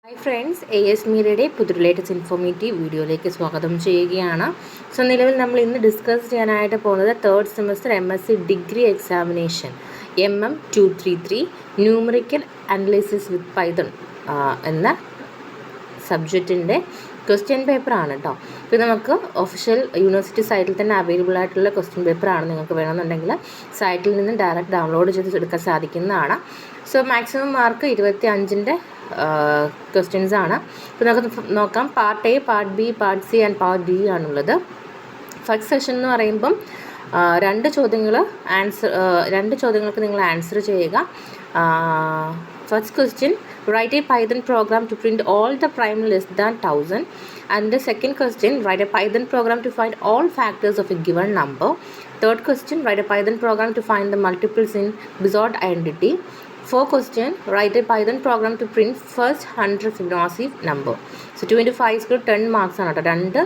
Hi friends, AS മീഡിയയുടെ പുതിയ latest informative വീഡിയോയിലേക്ക് സ്വാഗതം ചെയ്യുകയാണ്. നിലവിൽ നമ്മൾ ഇന്ന് ഡിസ്കസ് ചെയ്യാനായിട്ട് പോകുന്നത് third semester MSc degree examination MM233 numerical analysis വിത്ത് പൈത്തൺ എന്ന സബ്ജക്റ്റിൻ്റെ ക്വസ്റ്റ്യൻ പേപ്പറാണ് കേട്ടോ. ഇപ്പോൾ നമുക്ക് ഒഫീഷ്യൽ യൂണിവേഴ്സിറ്റി സൈറ്റിൽ തന്നെ അവൈലബിൾ ആയിട്ടുള്ള ക്വസ്റ്റ്യൻ പേപ്പറാണ്. നിങ്ങൾക്ക് വേണമെന്നുണ്ടെങ്കിൽ സൈറ്റിൽ നിന്ന് ഡയറക്റ്റ് ഡൗൺലോഡ് ചെയ്ത് എടുക്കാൻ സാധിക്കുന്നതാണ്. മാക്സിമം മാർക്ക് 25-ൻ്റെ ക്വസ്റ്റ്യൻസ് ആണ്. ഇപ്പോൾ നമുക്ക് നോക്കാം. Part A, part B, part C and part D ആണുള്ളത്. ഫസ്റ്റ് സെഷൻ എന്ന് പറയുമ്പം രണ്ട് ചോദ്യങ്ങൾക്ക് നിങ്ങൾ ആൻസർ ചെയ്യുക. First question, write a Python program to print all the prime less than 1000. And the second question, write a Python program to find all factors of a given number. Third question, write a Python program to find the multiples in Bizot identity. Fourth question, write a Python program to print first 100 Fibonacci number. 2 into 5 is 10 marks ആണ് കേട്ടോ. രണ്ട്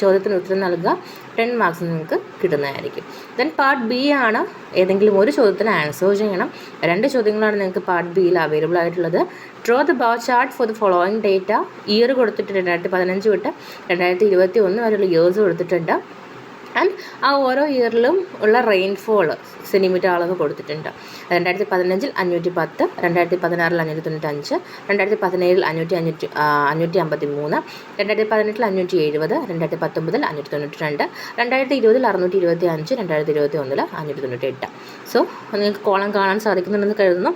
ചോദ്യത്തിന് ഉത്തരം നൽകുക, 10 marks നിങ്ങൾക്ക് കിട്ടുന്നതായിരിക്കും. Then part B ആണ്. ഏതെങ്കിലും ഒരു ചോദ്യത്തിന് ആൻസർ ചെയ്യണം. രണ്ട് ചോദ്യങ്ങളാണ് നിങ്ങൾക്ക് പാർട്ട് ബിയിൽ അവൈലബിൾ ആയിട്ടുള്ളത്. Draw the bar chart for the following data. Year കൊടുത്തിട്ടുണ്ട് 2015 തൊട്ട് 2021 വരെയുള്ള ഇയേഴ്സ് കൊടുത്തിട്ടുണ്ട്. ആൻഡ് ആ ഓരോ ഇയറിലും ഉള്ള റെയിൻഫോൾ സെൻറ്റിമീറ്റർ അളവ് കൊടുത്തിട്ടുണ്ട്. 2015 510, 2016 595, 2017 553, 2018 570, 2019 592, 2020 625, 2021 598. നിങ്ങൾക്ക് കോളം കാണാൻ സാധിക്കുന്നുണ്ടെന്ന് കരുതുന്നു.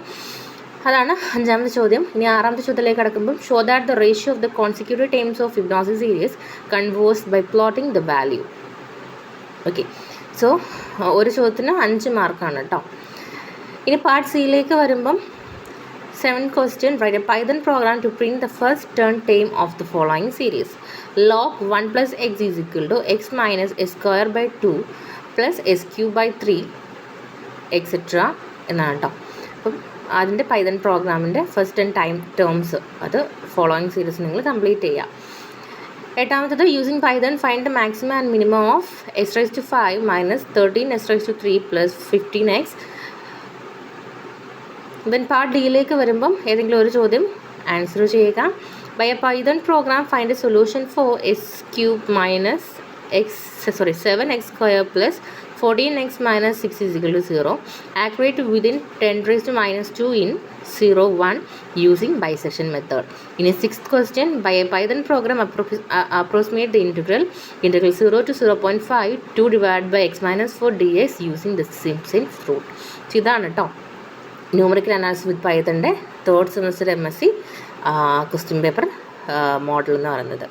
അതാണ് അഞ്ചാമത്തെ ചോദ്യം. ഇനി ആറാമത്തെ ചോദ്യത്തിലേക്ക് കടക്കുമ്പോൾ, show that the ratio of the consecutive terms of Fibonacci series converges by plotting the value. Okay, ഒരു ചോദ്യത്തിന് 5 മാർക്കാണ് കേട്ടോ. ഇനി പാർട്ട് സിയിലേക്ക് വരുമ്പം 7th question, write a Python program to print the first term of the following series. Log 1 plus x is equal to x minus s square by 2 plus s cube by 3 etc. എന്നാണ് കേട്ടോ. അപ്പം അതിൻ്റെ Python പ്രോഗ്രാമിൻ്റെ first 10 terms അത് following series നിങ്ങൾ complete ചെയ്യുക. എട്ടാമത്തത്, using Python find the maximum and minimum of s5 minus 13s3 plus 15x. Then part ഡിയിലേക്ക് വരുമ്പം ഏതെങ്കിലും ഒരു ചോദ്യം ആൻസർ ചെയ്യുക. By a Python program find a solution for s³ - 7x² plus 14x minus 6 is equal to 0. Accurate within 10⁻² in 0, 1 using bisection method. In a 6th question, by a Python program approximate the integral 0 to 0.5 2 divided by x minus 4 dx using the Simpson's rule. ഇതാണ് കേട്ടോ numerical analysis with പൈത്തണിൻ്റെ third semester MSc question paper model എന്ന് പറയുന്നത്.